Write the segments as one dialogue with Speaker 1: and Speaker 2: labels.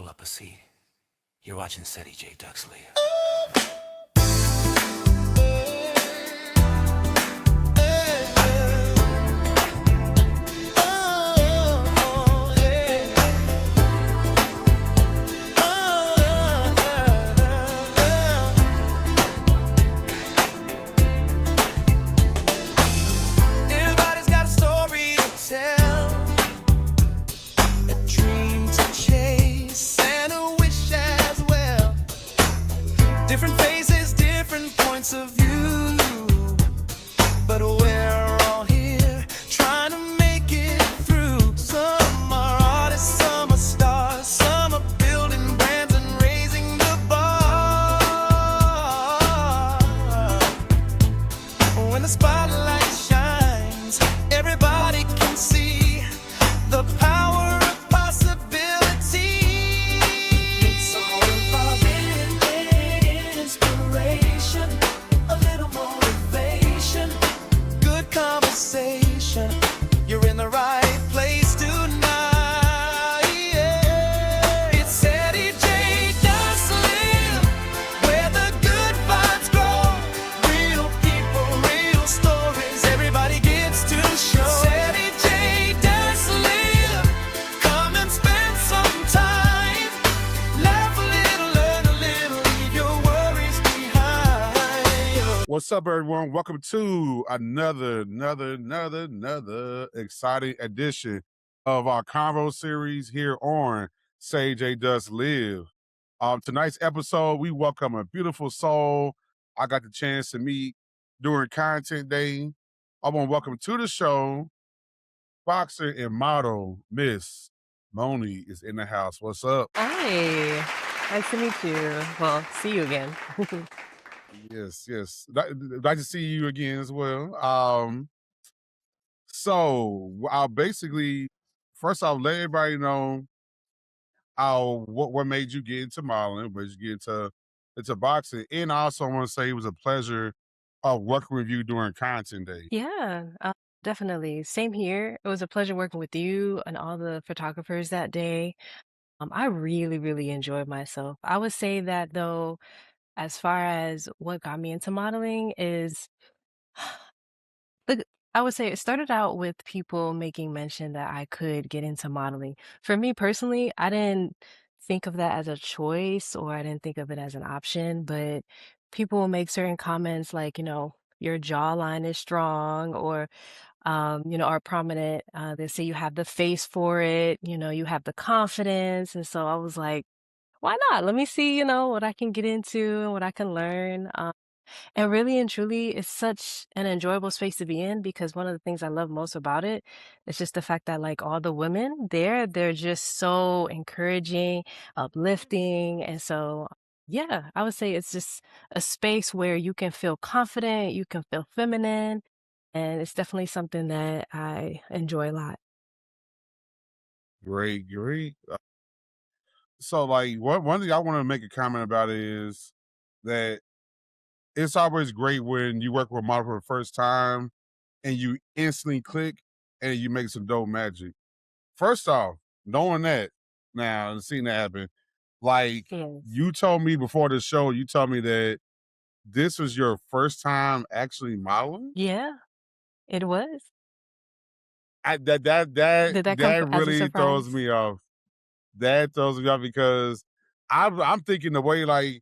Speaker 1: pull up a seat. You're watching Ceddyjdusk live.
Speaker 2: Everybody's got a story to tell, a dream to chase, and a wish as well. Different faces, different points of view, but we're all here trying to make it through. Some are artists, some are stars, some are building brands and raising the bar. When the spotlight shines, everybody can see the power of possibility. It's all about getting inspiration, a little motivation, good conversation. You're in the right place tonight. Yeah. It's Eddie J. Dustlin, where the good vibes grow. Real people, real stories, everybody gets to show. Eddie J. Dustlin, come and spend some time. Laugh a little, learn a little, leave your worries behind.
Speaker 3: What's up, everyone? Welcome to another exciting edition of our Convo series here on Ceddyjdusk Live. Tonight's episode, we welcome a beautiful soul I got the chance to meet during Content Day. I want to welcome to the show, boxer and model, Miss Moni is in the house. What's up?
Speaker 4: Hi, nice to meet you. Well, see you again.
Speaker 3: Yes. Like to see you again as well. So I'll basically first off let everybody know what made you get into modeling, what made you get into boxing, and I also want to say it was a pleasure of working with you during Content Day.
Speaker 4: Yeah, definitely. Same here. It was a pleasure working with you and all the photographers that day. I really, really enjoyed myself. I would say that though, as far as what got me into modeling is the I would say it started out with people making mention that I could get into modeling. For me personally, I didn't think of that as a choice or I didn't think of it as an option, but people will make certain comments like, your jawline is strong or are prominent. They say you have the face for it, you have the confidence. And so I was like, why not? Let me see, what I can get into and what I can learn. And really and truly, it's such an enjoyable space to be in because one of the things I love most about it is just the fact that like all the women there, they're just so encouraging, uplifting. And so, yeah, I would say it's just a space where you can feel confident, you can feel feminine, and it's definitely something that I enjoy a lot.
Speaker 3: Great. So like one thing I want to make a comment about is that it's always great when you work with a model for the first time and you instantly click and you make some dope magic. First off, knowing that now and seeing that happen, like
Speaker 4: Yes.
Speaker 3: you told me before the show, you told me that this was your first time actually modeling.
Speaker 4: Yeah, it was.
Speaker 3: That that that
Speaker 4: Did that come
Speaker 3: that
Speaker 4: as a
Speaker 3: really throws
Speaker 4: surprise?
Speaker 3: me off. That throws me off because I'm thinking the way like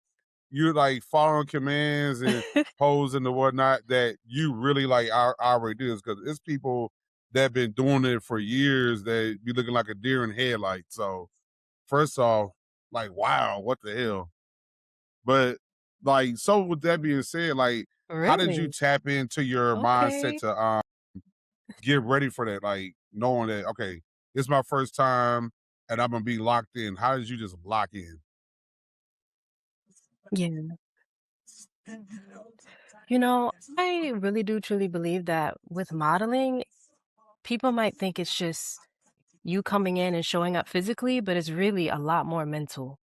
Speaker 3: you're like following commands and posing and whatnot that you really like already do this because it's people that been doing it for years that be looking like a deer in headlights. So first off, like wow, what the hell? But like so with that being said, like how did you
Speaker 4: Really?
Speaker 3: tap into your mindset
Speaker 4: Okay.
Speaker 3: to get ready for that? Like knowing that okay, it's my first time and I'm gonna be locked in. How did you just lock in?
Speaker 4: Yeah. I really do truly believe that with modeling, people might think it's just you coming in and showing up physically, but it's really a lot more mental.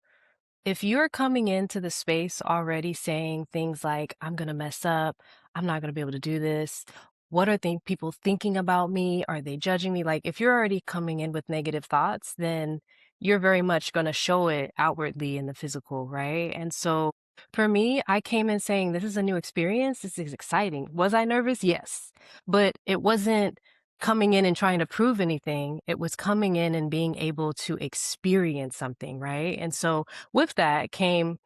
Speaker 4: If you're coming into the space already saying things like, I'm going to mess up, I'm not going to be able to do this. What are people thinking about me? Are they judging me? Like, if you're already coming in with negative thoughts, then you're very much gonna show it outwardly in the physical, right? And so for me, I came in saying, "This is a new experience. This is exciting." Was I nervous? Yes. But it wasn't coming in and trying to prove anything. It was coming in and being able to experience something, right? And so with that came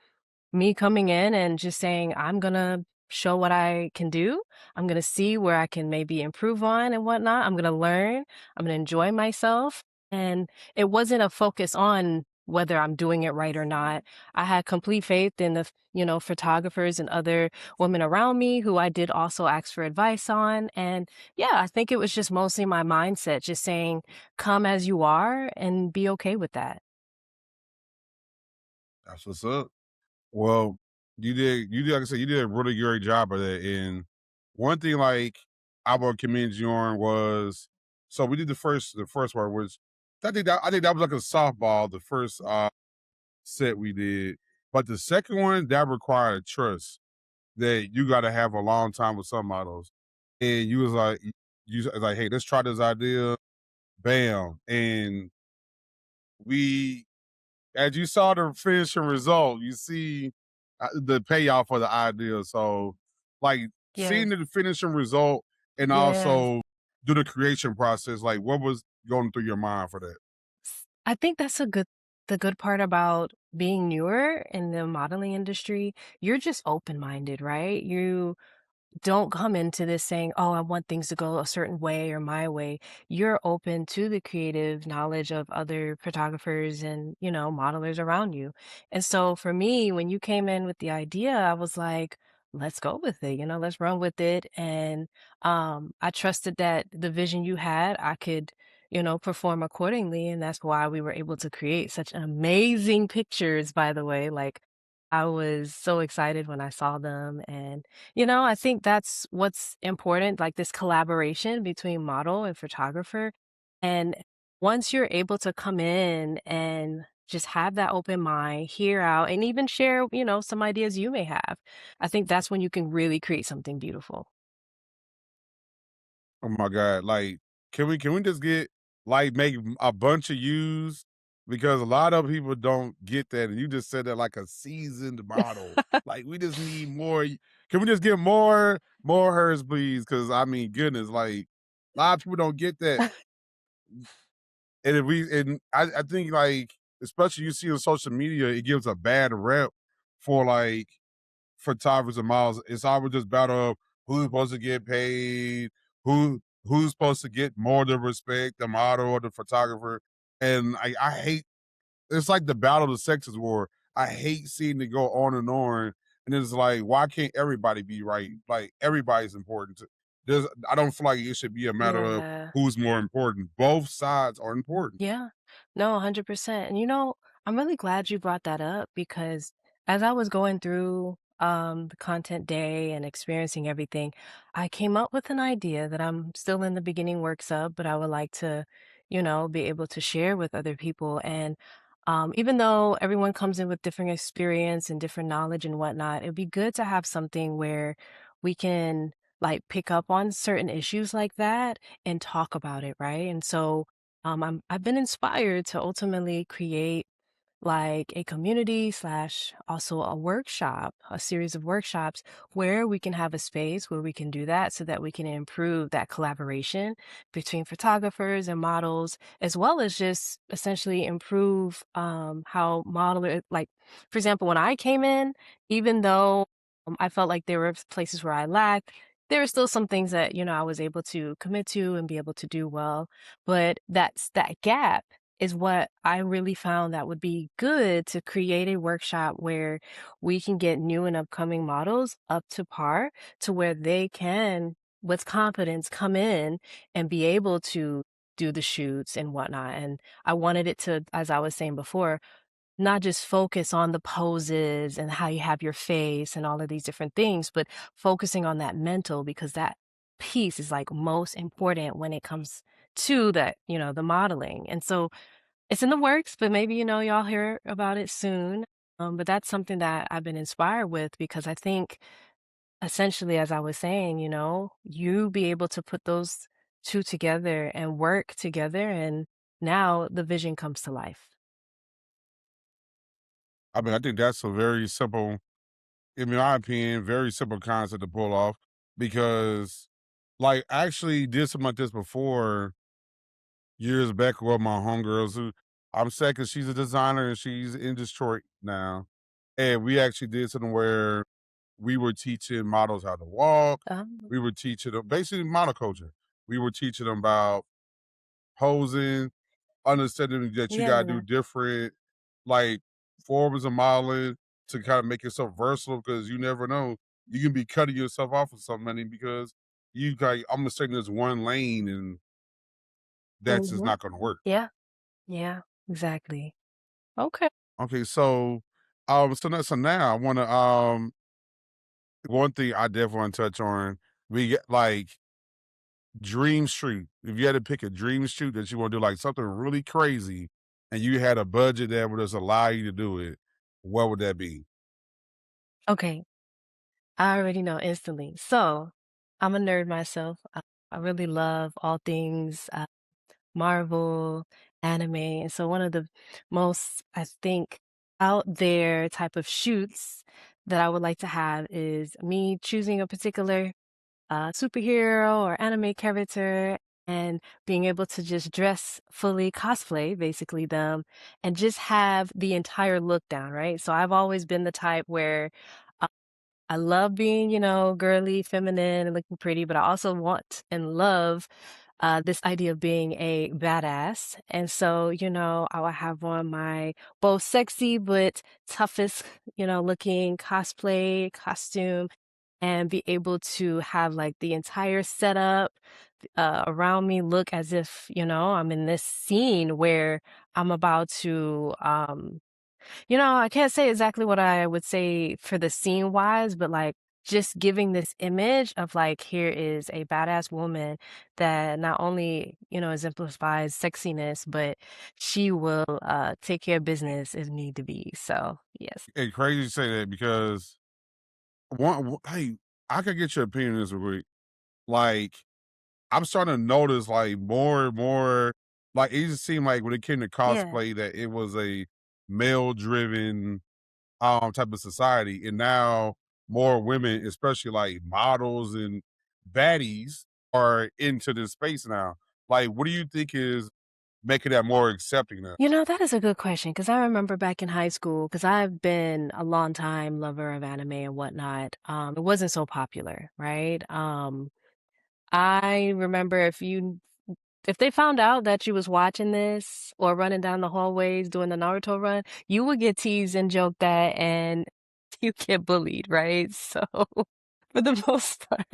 Speaker 4: me coming in and just saying, "I'm gonna show what I can do. I'm gonna see where I can maybe improve on and whatnot. I'm gonna learn. I'm gonna enjoy myself." And it wasn't a focus on whether I'm doing it right or not. I had complete faith in the, photographers and other women around me who I did also ask for advice on. And yeah, I think it was just mostly my mindset, just saying, come as you are and be okay with that.
Speaker 3: That's what's up. Well, you did like I said, you did a really great job of that. And one thing like I would commend you on was so we did the first part was I think that was like a softball, the first set we did. But the second one that required trust that you gotta have a long time with some models. And you was like, hey, let's try this idea. Bam. And we as you saw the finishing result, you see the payoff for the idea. So, like seeing
Speaker 4: Yes.
Speaker 3: the finishing result and
Speaker 4: Yes.
Speaker 3: also do the creation process, like what was going through your mind for that?
Speaker 4: I think that's the good part about being newer in the modeling industry. You're just open-minded, right? You don't come into this saying, "Oh, I want things to go a certain way or my way." You're open to the creative knowledge of other photographers and, modelers around you. And so for me, when you came in with the idea, I was like, "Let's go with it, let's run with it." And I trusted that the vision you had, I could, perform accordingly. And that's why we were able to create such amazing pictures, by the way. Like I was so excited when I saw them. And I think that's what's important, like this collaboration between model and photographer. And once you're able to come in and just have that open mind, hear out, and even share, some ideas you may have, I think that's when you can really create something beautiful.
Speaker 3: Oh my god! Like, can we just get like make a bunch of use because a lot of people don't get that, and you just said that like a seasoned model. Like, we just need more. Can we just get more hers, please? Because I mean, goodness, like a lot of people don't get that. And if we and I think like especially you see on social media, it gives a bad rep for like photographers and models. It's always just battle of who's supposed to get paid, who's supposed to get more the respect, the model or the photographer. And I hate it's like the battle of the sexes war. I hate seeing it go on. And it's like, why can't everybody be right? Like everybody's important. I don't feel like it should be a matter of
Speaker 4: Yeah.
Speaker 3: who's more important. Both sides are important.
Speaker 4: Yeah. No, 100%. And I'm really glad you brought that up because as I was going through the content day and experiencing everything, I came up with an idea that I'm still in the beginning works of, but I would like to, be able to share with other people. And even though everyone comes in with different experience and different knowledge and whatnot, it'd be good to have something where we can like pick up on certain issues like that and talk about it, right? And so I've been inspired to ultimately create like a community slash also a workshop, a series of workshops where we can have a space where we can do that so that we can improve that collaboration between photographers and models, as well as just essentially improve how modeler like for example, when I came in, even though I felt like there were places where I lacked, there were still some things that, I was able to commit to and be able to do well. But that gap is what I really found that would be good to create a workshop where we can get new and upcoming models up to par to where they can, with confidence, come in and be able to do the shoots and whatnot. And I wanted it to, as I was saying before, not just focus on the poses and how you have your face and all of these different things, but focusing on that mental because that piece is like most important when it comes to that, the modeling. And so it's in the works, but maybe, y'all hear about it soon. But that's something that I've been inspired with because I think essentially, as I was saying, you be able to put those two together and work together, and now the vision comes to life.
Speaker 3: I mean, I think that's a very simple, in my opinion, very simple concept to pull off because, like, I actually did something like this before years back with my homegirls who I'm sad because she's a designer and she's in Detroit now. And we actually did something where we were teaching models how to walk.
Speaker 4: Um,
Speaker 3: We were teaching them basically model culture. We were teaching them about posing, understanding that you gotta do
Speaker 4: yeah.
Speaker 3: different like forms of modeling to kind of make yourself versatile because you never know. You can be cutting yourself off of somebody because you like I'm gonna stay in this one lane and that's just
Speaker 4: Mhm.
Speaker 3: not gonna work.
Speaker 4: Yeah, yeah, exactly. Okay.
Speaker 3: Okay, so now I wanna one thing I definitely want to touch on, we get like dream shoot. If you had to pick a dream shoot that you want to do like something really crazy and you had a budget that would just allow you to do it, what would that be?
Speaker 4: Okay. I already know instantly. So, I'm a nerd myself. I really love all things Marvel, anime, and so one of the most, I think, out there type of shoots that I would like to have is me choosing a particular superhero or anime character and being able to just dress fully cosplay, basically them, and just have the entire look down, right? So I've always been the type where I love being, girly, feminine, and looking pretty, but I also want and love this idea of being a badass. And so, I will have on my both sexy but toughest, looking cosplay costume and be able to have like the entire setup around me look as if, I'm in this scene where I'm about to I can't say exactly what I would say for the scene wise, but like just giving this image of like, here is a badass woman that not only, exemplifies sexiness, but she will take care of business if need to be. So, yes.
Speaker 3: It's crazy you say that because hey, I could get your opinion on this real quick. Like, I'm starting to notice like more and more, like it just seemed like when it came to
Speaker 4: Yeah.
Speaker 3: cosplay that it was a male driven type of society. And now more women, especially like models and baddies, are into this space now. Like, what do you think is making that more accepting now?
Speaker 4: That is a good question because I remember back in high school, because I've been a long time lover of anime and whatnot. It wasn't so popular, right? I remember if they found out that you was watching this or running down the hallways doing the Naruto run, you would get teased and joked at and you get bullied, right? So for the most part,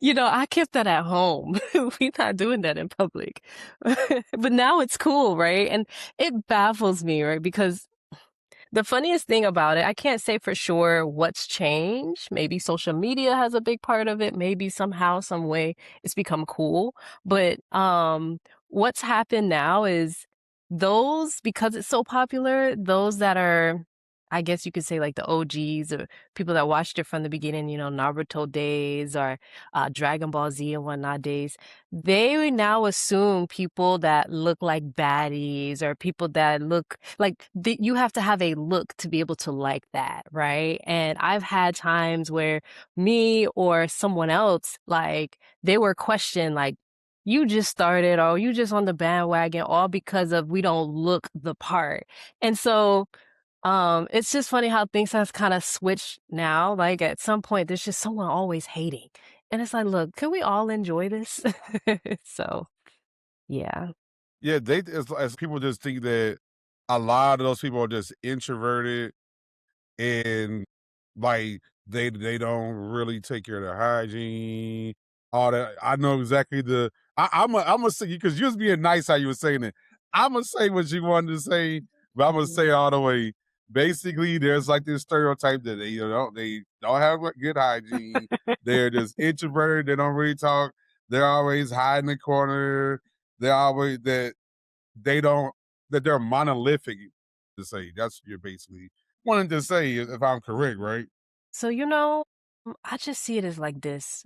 Speaker 4: I kept that at home. We're not doing that in public. But now it's cool, right? And it baffles me, right? Because the funniest thing about it, I can't say for sure what's changed. Maybe social media has a big part of it. Maybe somehow, some way it's become cool. But what's happened now is because it's so popular, those that are, I guess you could say like the OGs or people that watched it from the beginning, Naruto days or Dragon Ball Z and whatnot days, they now assume people that look like baddies or people that look like you have to have a look to be able to like that, right? And I've had times where me or someone else, like, they were questioned, like, you just started or you just on the bandwagon all because of we don't look the part. And so it's just funny how things have kind of switched now. Like at some point, there's just someone always hating. And it's like, look, can we all enjoy this? So, yeah.
Speaker 3: Yeah, as people just think that a lot of those people are just introverted and like they don't really take care of their hygiene. All that I know exactly I'm gonna say because you was being nice how you were saying it. I'm gonna say what you wanted to say, but I'm gonna say it all the way. Basically, there's like this stereotype that they don't have good hygiene. They're just introverted. They don't really talk. They're always hiding in the corner. They're always they don't that they're monolithic to say. That's what you're basically wanting to say if I'm correct, right?
Speaker 4: So, I just see it as like this.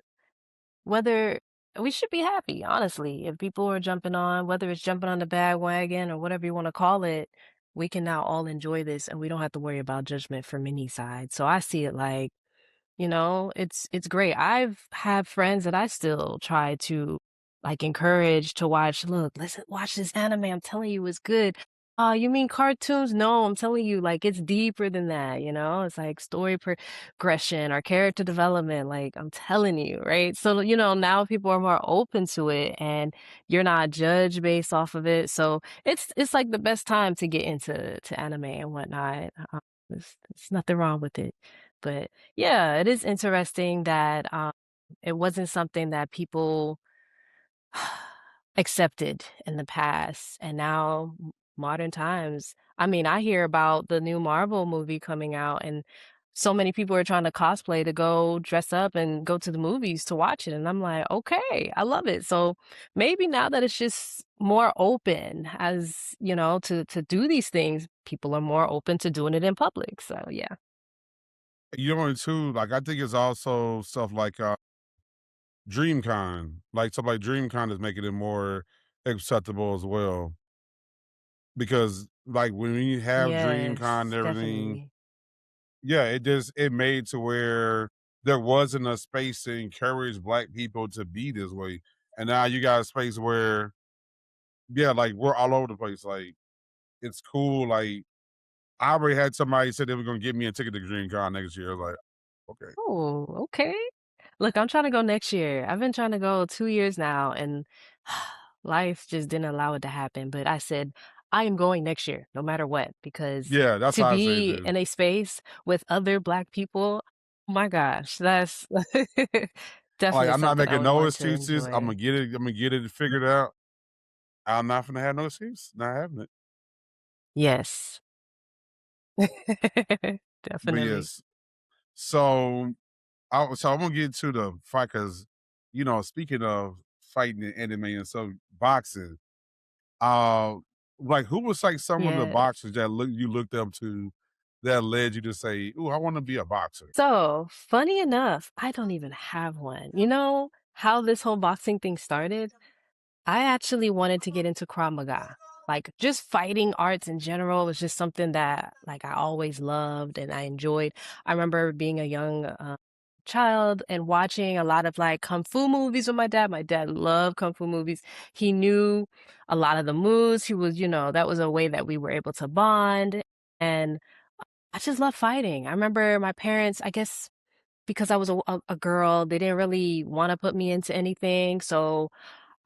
Speaker 4: Whether we should be happy, honestly, if people are jumping on, whether it's jumping on the bandwagon or whatever you want to call it, we can now all enjoy this and we don't have to worry about judgment from any side. So I see it like, it's great. I've had friends that I still try to, like, encourage to watch, "Look, listen, watch this anime, I'm telling you it's good." "Oh, you mean cartoons?" "No, I'm telling you, like, it's deeper than that, you know? It's like story progression or character development, like, I'm telling you, right?" So, now people are more open to it and you're not judged based off of it, so it's like the best time to get into anime and whatnot. There's nothing wrong with it. But yeah, it is interesting that, it wasn't something that people accepted in the past, and now modern times, I mean, I hear about the new Marvel movie coming out, and so many people are trying to cosplay to go dress up and go to the movies to watch it, and I'm like, "Okay, I love it." So, maybe now that it's just more open as, to do these things, people are more open to doing it in public, so yeah.
Speaker 3: You know, and too, like I think it's also stuff like DreamCon. Like stuff like DreamCon is making it more acceptable as well. Because like when you have DreamCon and
Speaker 4: Yes,
Speaker 3: everything,
Speaker 4: definitely.
Speaker 3: yeah, it made to where there wasn't a space to encourage black people to be this way. And now you got a space where, yeah, like we're all over the place. Like it's cool. Like I already had somebody said they were gonna give me a ticket to DreamCon next year. I was like, okay.
Speaker 4: Oh, okay. Look, I'm trying to go next year. I've been trying to go 2 years now, and life just didn't allow it to happen, but I said, "I am going next year, no matter what," because
Speaker 3: Yeah, that's
Speaker 4: to
Speaker 3: how I say it
Speaker 4: be
Speaker 3: too.
Speaker 4: in a space with other Black people, oh my gosh, that's
Speaker 3: Like
Speaker 4: definitely
Speaker 3: I'm not
Speaker 4: something I
Speaker 3: making
Speaker 4: would
Speaker 3: no
Speaker 4: want to
Speaker 3: excuses. I'm
Speaker 4: enjoy.
Speaker 3: gonna get it. I'm gonna get it figured out. I'm not gonna have no excuse. Not having it.
Speaker 4: Yes.
Speaker 3: But
Speaker 4: Definitely.
Speaker 3: yes. So so I'm gonna get to the fight because speaking of fighting and anime and so boxing, uh, like who was like some of the
Speaker 4: Yes.
Speaker 3: boxers that you looked up to that led you to say, "Ooh, I want to be a boxer."
Speaker 4: So, funny enough, I don't even have one. You know how this whole boxing thing started? I actually wanted to get into Krav Maga. Like, just fighting arts in general was just something that, like, I always loved and I enjoyed. I remember being a young child and watching a lot of like kung fu movies with my dad. My dad loved kung fu movies. He knew a lot of the moves. He was, that was a way that we were able to bond. And I just love fighting. I remember my parents, I guess because I was a girl, they didn't really want to put me into anything. So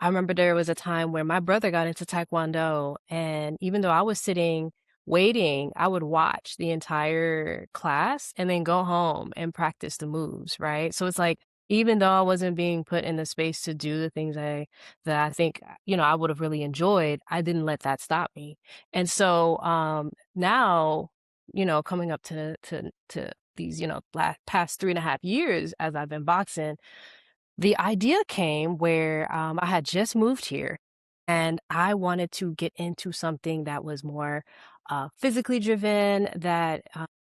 Speaker 4: I remember there was a time where my brother got into taekwondo, and even though I was sitting waiting, I would watch the entire class and then go home and practice the moves, right? So it's like even though I wasn't being put in the space to do the things that I think, I would have really enjoyed, I didn't let that stop me. And so now, coming up to these, past 3.5 years as I've been boxing, the idea came where, I had just moved here, and I wanted to get into something that was more, physically driven, that,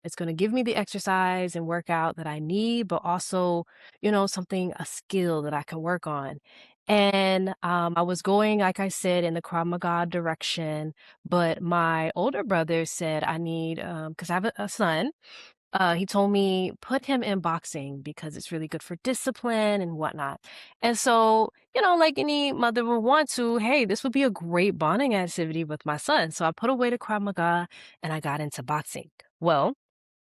Speaker 4: it's gonna give me the exercise and workout that I need, but also, something a skill that I can work on. And, I was going, like I said, in the Krav Maga direction, but my older brother said I need, 'cause I have a son, he told me, "Put him in boxing because it's really good for discipline and whatnot." And so, like any mother would want to, hey, this would be a great bonding activity with my son. So I put away the Krav Maga and I got into boxing. Well,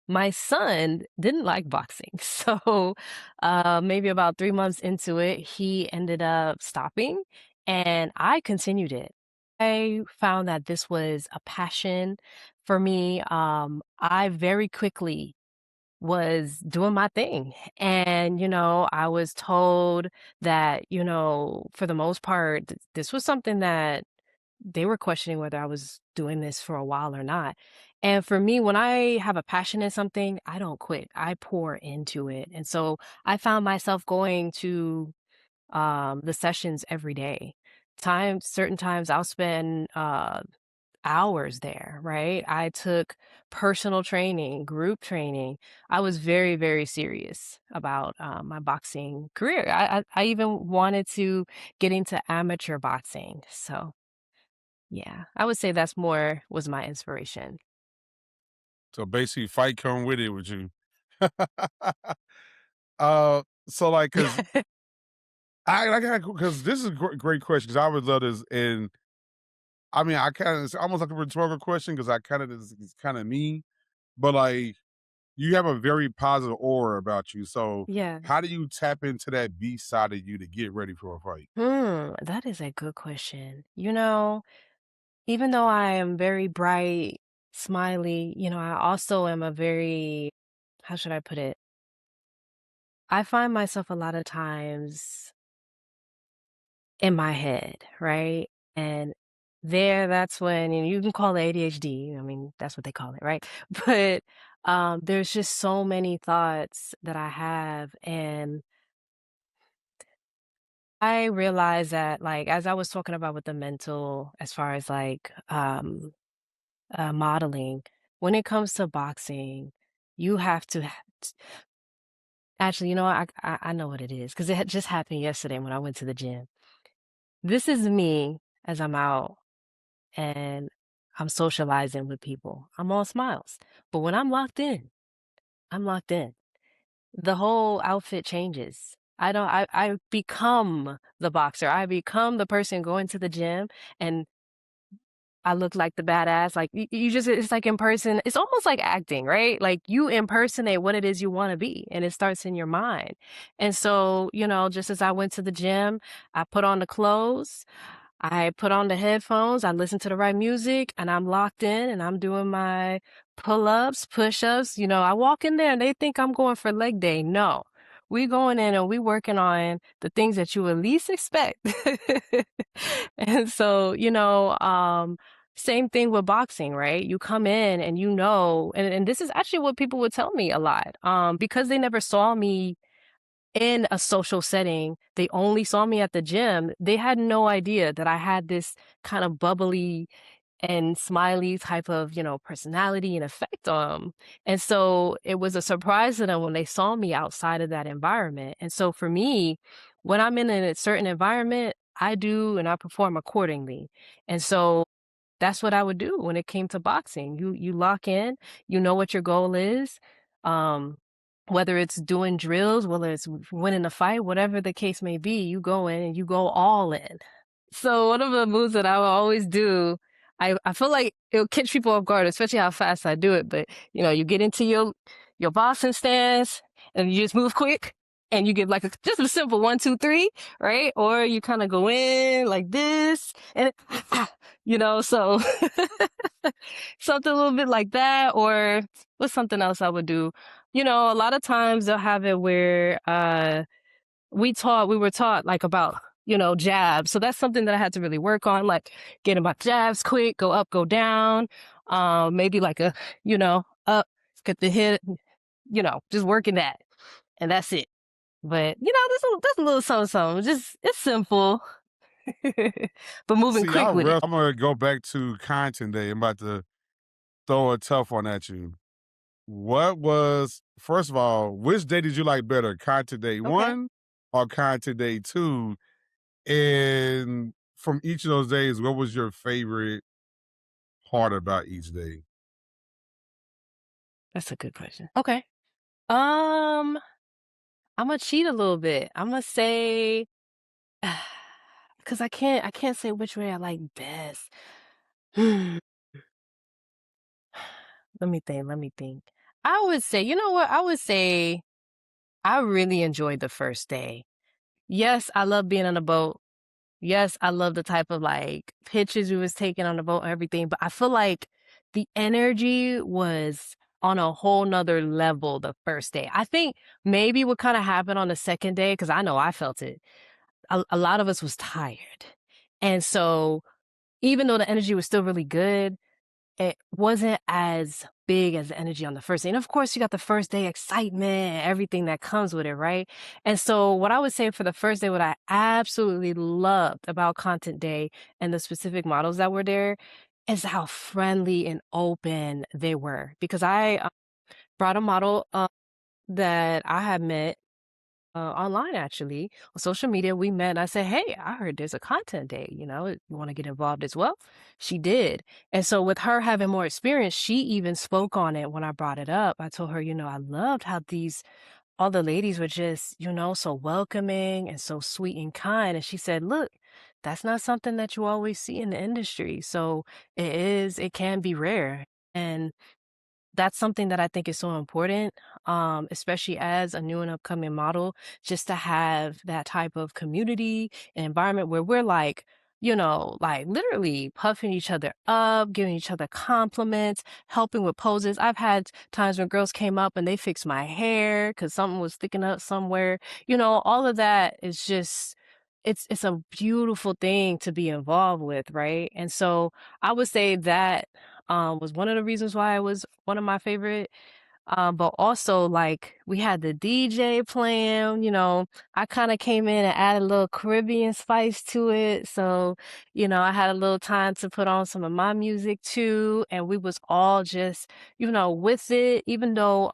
Speaker 4: my son didn't like boxing. So, maybe about 3 months into it, he ended up stopping, and I continued it. I found that this was a passion for me. I very quickly was doing my thing, and, I was told that, for the most part, this was something that they were questioning whether I was doing this for a while or not. And for me, when I have a passion in something, I don't quit. I pour into it. And so I found myself going to the sessions every day. Certain times I'll spend hours there, right? I took personal training, group training. I was very, very serious about my boxing career. I even wanted to get into amateur boxing. So Yeah, I would say that's more was my inspiration.
Speaker 3: So basically, fight come with it with you. So like, cause I got because this is a great question because I would love this, and I mean, I kind of it's almost like a rhetorical question because I kind of it's kind of me, but like you have a very positive aura about you. So
Speaker 4: Yeah.
Speaker 3: how do you tap into that beast side of you to get ready for a fight?
Speaker 4: That is a good question. Even though I am very bright, smiley, I also am a very, how should I put it? I find myself a lot of times in my head, right? And that's when, you can call it ADHD. I mean, that's what they call it, right? But there's just so many thoughts that I have. And I realize that, like, as I was talking about with the mental, as far as like modeling, when it comes to boxing, you have to actually, you know what? I know what it is because it had just happened yesterday when I went to the gym. This is me as I'm out and I'm socializing with people. I'm all smiles. But when I'm locked in, I'm locked in. The whole outfit changes. I become the boxer. I become the person going to the gym and I look like the badass. Like you just, it's like in person. It's almost like acting, right? Like you impersonate what it is you want to be, and it starts in your mind. And so, just as I went to the gym, I put on the clothes, I put on the headphones, I listen to the right music, and I'm locked in and I'm doing my pull-ups, push-ups. I walk in there and they think I'm going for leg day. No. We going in and we working on the things that you would least expect. And so, same thing with boxing, right? You come in and and this is actually what people would tell me a lot. Because they never saw me in a social setting, they only saw me at the gym. They had no idea that I had this kind of bubbly and smiley type of, personality and effect on them. And so it was a surprise to them when they saw me outside of that environment. And so for me, when I'm in a certain environment, I do and I perform accordingly. And so that's what I would do when it came to boxing. You lock in, you know what your goal is. Um, whether it's doing drills, whether it's winning a fight, whatever the case may be, you go in and you go all in. So one of the moves that I will always do, I feel like it'll catch people off guard, especially how fast I do it. But you get into your boxing stance and you just move quick and you get like just a simple 1, 2, 3, right? Or you kind of go in like this and so something a little bit like that. Or what's something else I would do? A lot of times they'll have it where we were taught like about, jabs. So that's something that I had to really work on, like getting my jabs quick, go up, go down. Maybe like up, get the hit, just working that. And that's it. But that's a little something, something. Just it's simple. But moving
Speaker 3: See,
Speaker 4: quick with it.
Speaker 3: I'm gonna go back to content day. I'm about to throw a tough one at you. What was first of all, which day did you like better, content day
Speaker 4: Okay.
Speaker 3: 1 or content day 2? And from each of those days, what was your favorite part about each day?
Speaker 4: That's a good question. Okay. Um, I'm gonna cheat a little bit. I'm gonna say because I can't say which way I like best. Hmm, let me think. I would say, you know what? I would say I really enjoyed the first day. Yes, I love being on the boat. Yes, I love the type of like pictures we was taking on the boat and everything, but I feel like the energy was on a whole nother level the first day. I think maybe what kind of happened on the second day, because I know I felt it, a lot of us was tired. And so even though the energy was still really good, it wasn't as big as the energy on the first day. And of course, you got the first day excitement and everything that comes with it, right? And so, what I would say for the first day, what I absolutely loved about Content Day and the specific models that were there is how friendly and open they were. Because I brought a model that I had met online actually on social media. We met and I said, "Hey, I heard there's a content day, you want to get involved as well?" She did. And so with her having more experience, she even spoke on it when I brought it up. I told her, I loved how these all the ladies were just, so welcoming and so sweet and kind. And she said, "Look, that's not something that you always see in the industry. So it can be rare." And that's something that I think is so important, especially as a new and upcoming model, just to have that type of community and environment where we're like, like literally puffing each other up, giving each other compliments, helping with poses. I've had times when girls came up and they fixed my hair because something was sticking up somewhere. All of that is just it's a beautiful thing to be involved with, right? And so I would say that was one of the reasons why it was one of my favorite. But also like we had the DJ playing, I kind of came in and added a little Caribbean spice to it. So, I had a little time to put on some of my music too. And we was all just, with it, even though,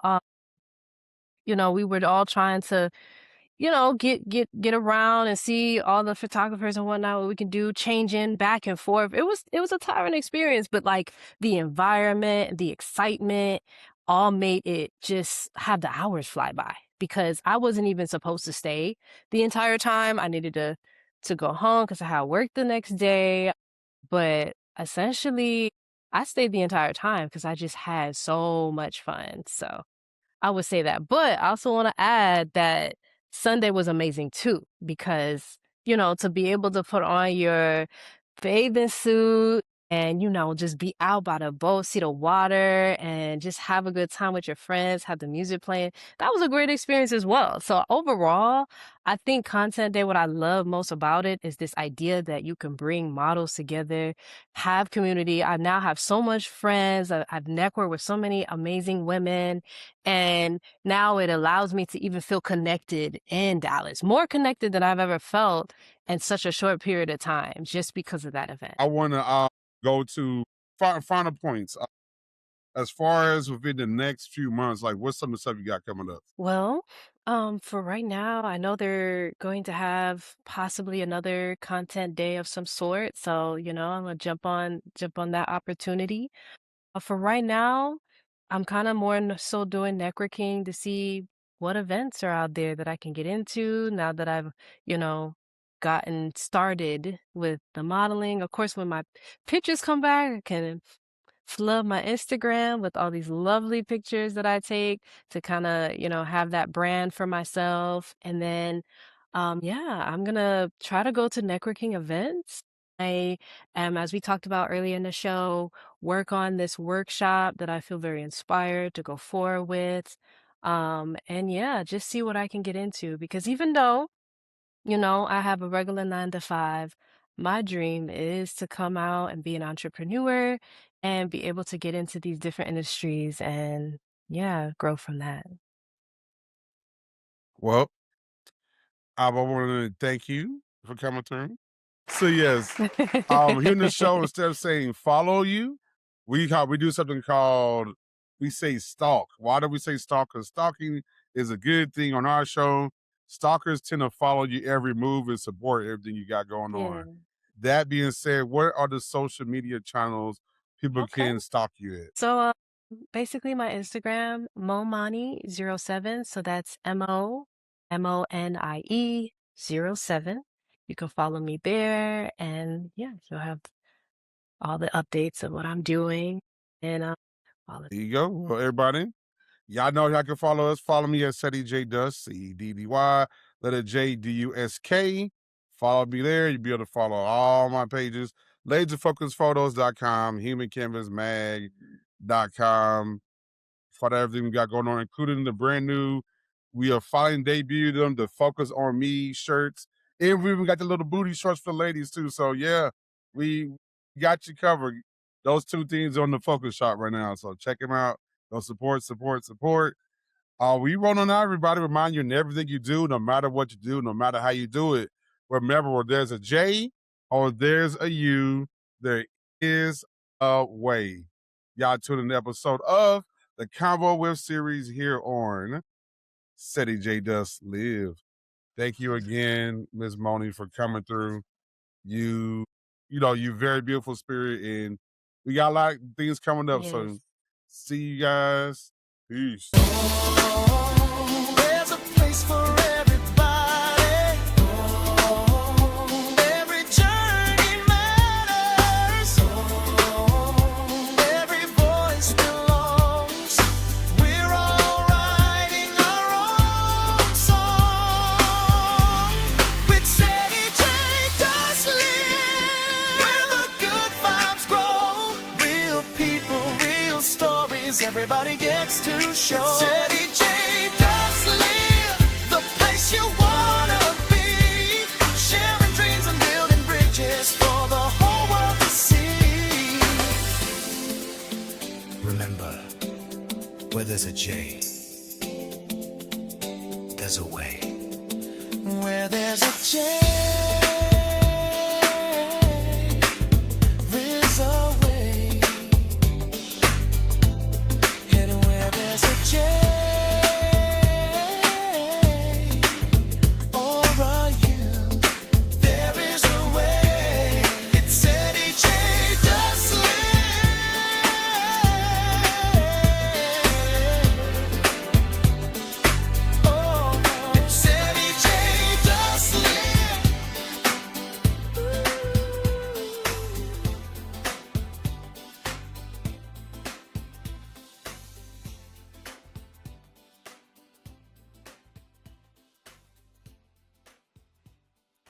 Speaker 4: we were all trying to get around and see all the photographers and whatnot, what we can do, changing back and forth. It was a tiring experience, but like the environment, the excitement, all made it just have the hours fly by because I wasn't even supposed to stay the entire time. I needed to go home because I had work the next day. But essentially, I stayed the entire time because I just had so much fun. So I would say that, but I also wanna add that Sunday was amazing too because, to be able to put on your bathing suit and, just be out by the boat, see the water, and just have a good time with your friends, have the music playing. That was a great experience as well. So overall, I think Content Day, what I love most about it is this idea that you can bring models together, have community. I now have so much friends. I've networked with so many amazing women, and now it allows me to even feel connected in Dallas, more connected than I've ever felt in such a short period of time just because of that event.
Speaker 3: I want to go to final points. As far as within the next few months, like what's some of the stuff you got coming up?
Speaker 4: Well, for right now, I know they're going to have possibly another content day of some sort. So, I'm gonna jump on that opportunity. For right now, I'm kind of more so doing networking to see what events are out there that I can get into now that I've, you know, gotten started with the modeling. Of course, when my pictures come back, I can flood my Instagram with all these lovely pictures that I take to kind of, have that brand for myself. And then, yeah, I'm gonna try to go to networking events. I am, as we talked about earlier in the show, work on this workshop that I feel very inspired to go forward with. And yeah, just see what I can get into because even though I have a regular 9 to 5. My dream is to come out and be an entrepreneur and be able to get into these different industries and, yeah, grow from that.
Speaker 3: Well, I want to thank you for coming through. So yes, here in the show, instead of saying follow you, we do something called we say stalk. Why do we say stalk? Because stalking is a good thing on our show. Stalkers tend to follow you every move and support everything you got going
Speaker 4: Yeah.
Speaker 3: on. That being said, what are the social media channels people
Speaker 4: Okay.
Speaker 3: can stalk you at?
Speaker 4: So, basically my Instagram, Momani07. So that's MOMONIE 07. You can follow me there and yeah, you'll have all the updates of what I'm doing and all of
Speaker 3: There you go. Well, everybody, y'all know y'all can follow us. Follow me at Ceddyjdusk, CEDDY, letter JDUSK. Follow me there. You'll be able to follow all my pages. LaserFocusPhotos.com, HumanCanvasMag.com. Follow everything we got going on, including the brand new, we are finally debuted them, the Focus on Me shirts. And we even got the little booty shorts for ladies too. So yeah, we got you covered. Those two things on the Focus shop right now. So check them out. Go support, support, support. We run on out, everybody. Remind you in everything you do, no matter what you do, no matter how you do it. Remember, where there's a J or there's a U, there is a way. Y'all tune in the episode of the Convo with series here on Ceddy J Dust Live. Thank you again, Miss Moni, for coming through. You you very beautiful spirit, and we got a lot of things coming up.
Speaker 4: Yes.
Speaker 3: So see you guys. Peace.
Speaker 2: There's a place for everybody. Every journey matters. Every voice belongs. We're all writing our own song. With Ceddyjdusk where the good vibes grow. Real people, real stories. Everybody gets to show. Ceddyjdusk the place you wanna be. Sharing dreams and building bridges for the whole world to see.
Speaker 1: Remember, where there's a J, there's a way.
Speaker 2: Where there's a chance.